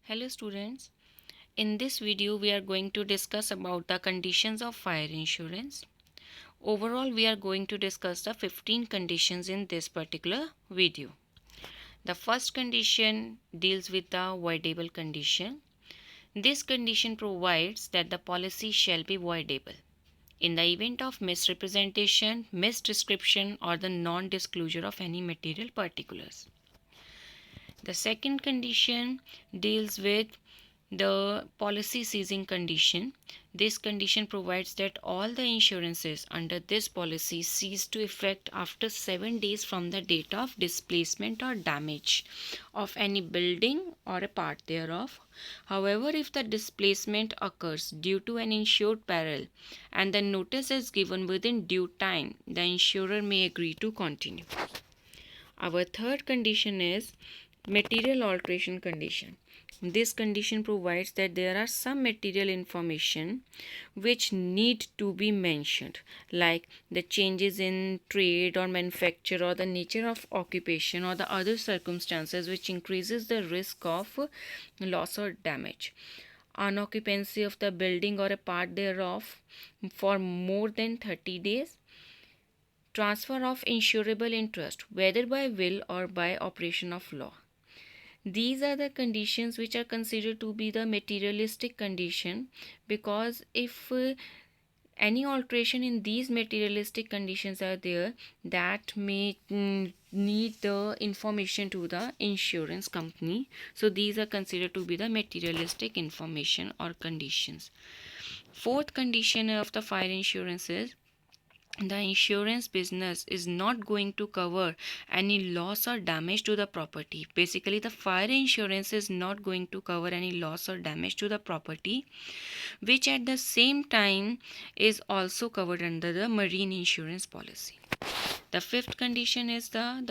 Hello students, in this video we are going to discuss about the conditions of fire insurance. Overall we are going to discuss the 15 conditions in this particular video. The first condition deals with the voidable condition. This condition provides that the policy shall be voidable in the event of misrepresentation, misdescription or the non-disclosure of any material particulars. The second condition deals with the policy ceasing condition. This condition provides that all the insurances under this policy cease to effect after 7 days from the date of displacement or damage of any building or a part thereof. However, if the displacement occurs due to an insured peril and the notice is given within due time, the insurer may agree to continue. Our third condition is material alteration condition. This condition provides that there are some material information which need to be mentioned, like the changes in trade or manufacture or the nature of occupation or the other circumstances which increases the risk of loss or damage. Unoccupancy of the building or a part thereof for more than 30 days. Transfer of insurable interest, whether by will or by operation of law. These are the conditions which are considered to be the materialistic condition, because if any alteration in these materialistic conditions are there, that may need the information to the insurance company. So these are considered to be the materialistic information or conditions. Fourth condition of the fire insurance is the insurance business is not going to cover any loss or damage to the property. Basically, the fire insurance is not going to cover any loss or damage to the property, which at the same time is also covered under the marine insurance policy. The fifth condition is the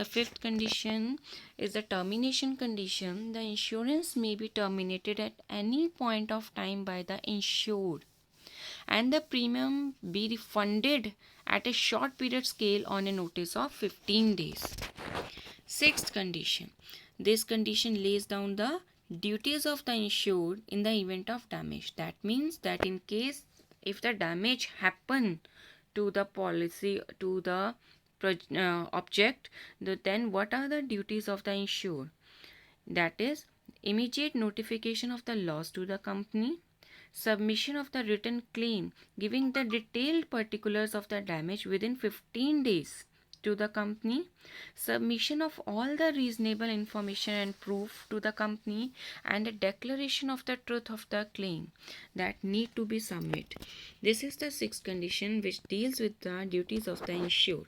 termination condition. The insurance may be terminated at any point of time by the insured, and the premium be refunded at a short period scale on a notice of 15 days. Sixth condition. This condition lays down the duties of the insured in the event of damage. That means that in case if the damage happen to the policy, to the object, then what are the duties of the insured? That is immediate notification of the loss to the company, submission of the written claim giving the detailed particulars of the damage within 15 days to the company, submission of all the reasonable information and proof to the company, and a declaration of the truth of the claim that need to be submitted. This is the sixth condition which deals with the duties of the insured.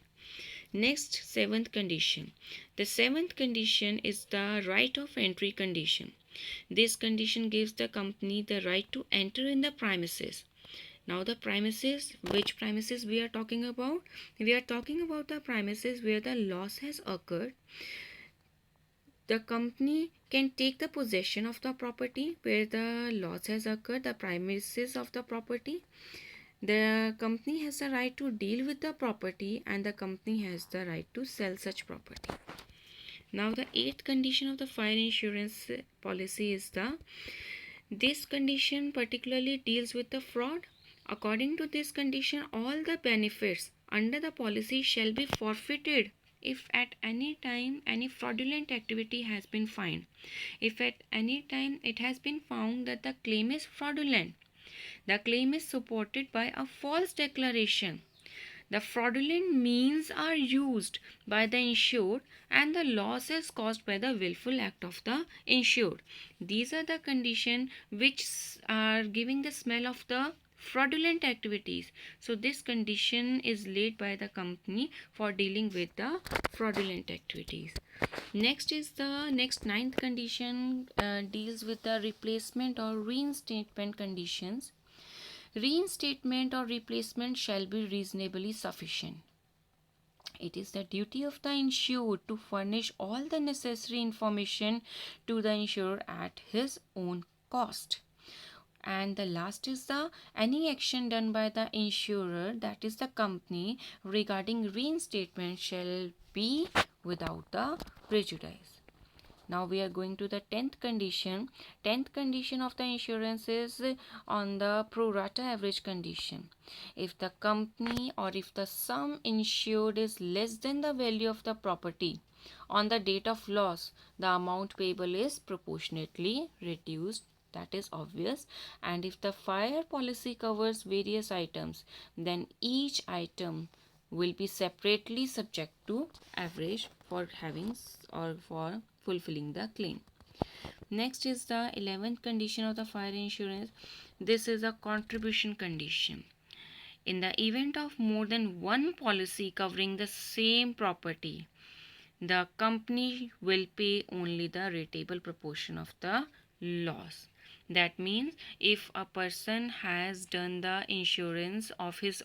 Next, seventh condition. The seventh condition is the right of entry condition. This condition gives the company the right to enter in the premises. Now the premises, which premises we are talking about? We are talking about the premises where the loss has occurred. The company can take the possession of the property where the loss has occurred, the premises of the property. The company has the right to deal with the property, and the company has the right to sell such property. Now the eighth condition of the fire insurance policy is this condition particularly deals with the fraud. According to this condition, all the benefits under the policy shall be forfeited if at any time any fraudulent activity has been found. If at any time it has been found that the claim is fraudulent, the claim is supported by a false declaration, the fraudulent means are used by the insured, and the loss is caused by the willful act of the insured. These are the conditions which are giving the smell of the fraudulent activities. So this condition is laid by the company for dealing with the fraudulent activities. Next is the ninth condition deals with the replacement or reinstatement conditions. Reinstatement or replacement shall be reasonably sufficient. It is the duty of the insured to furnish all the necessary information to the insurer at his own cost. And the last is any action done by the insurer, that is the company, regarding reinstatement shall be without the prejudice. Now we are going to the 10th condition. 10th condition of the insurance is on the pro rata average condition. If the company or if the sum insured is less than the value of the property on the date of loss, the amount payable is proportionately reduced. That is obvious. And if the fire policy covers various items, then each item will be separately subject to average for having or for fulfilling the claim. Next is the 11th condition of the fire insurance. This is a contribution condition. In the event of more than one policy covering the same property, the company will pay only the rateable proportion of the loss. That means if a person has done the insurance of his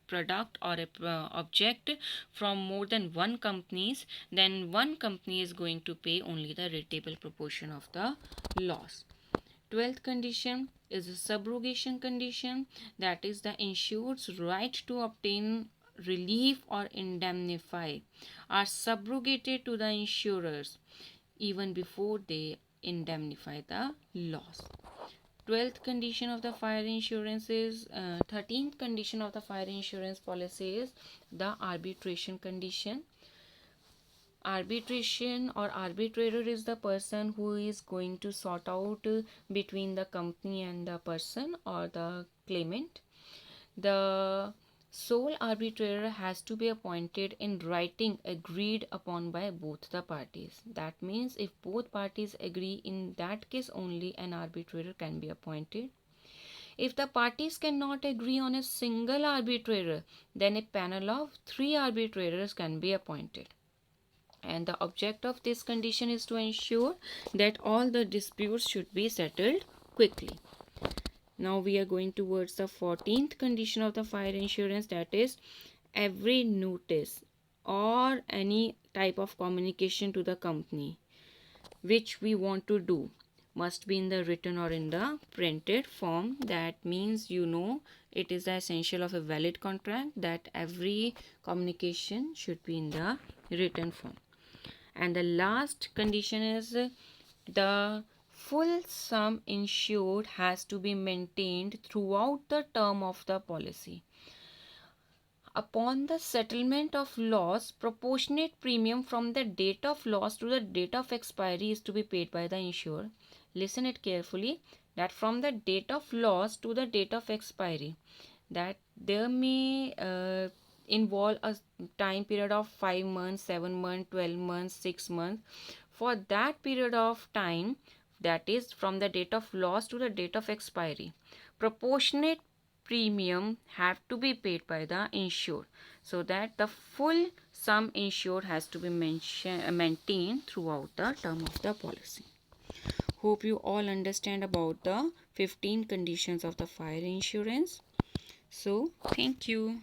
product or object from more than one companies, then one company is going to pay only the rateable proportion of the loss. 12th condition is a subrogation condition, that is the insured's right to obtain relief or indemnify are subrogated to the insurers even before they indemnify the loss. 12th condition of the fire insurance is 13th condition of the fire insurance policy is the arbitration condition. Arbitration or arbitrator is the person who is going to sort out between the company and the person or the claimant. The sole arbitrator has to be appointed in writing agreed upon by both the parties. That means if both parties agree, in that case only an arbitrator can be appointed. If the parties cannot agree on a single arbitrator, then a panel of 3 arbitrators can be appointed. And the object of this condition is to ensure that all the disputes should be settled quickly. Now we are going towards the 14th condition of the fire insurance, that is every notice or any type of communication to the company which we want to do must be in the written or in the printed form. That means it is the essential of a valid contract that every communication should be in the written form. And the last condition is the full sum insured has to be maintained throughout the term of the policy. Upon the settlement of loss, proportionate premium from the date of loss to the date of expiry is to be paid by the insurer. Listen it carefully, that from the date of loss to the date of expiry, that there may involve a time period of 5 months, 7 months, 12 months, 6 months. For that period of time, that is from the date of loss to the date of expiry, proportionate premium have to be paid by the insured, so that the full sum insured has to be maintained throughout the term of the policy. Hope you all understand about the 15 conditions of the fire insurance. So thank you.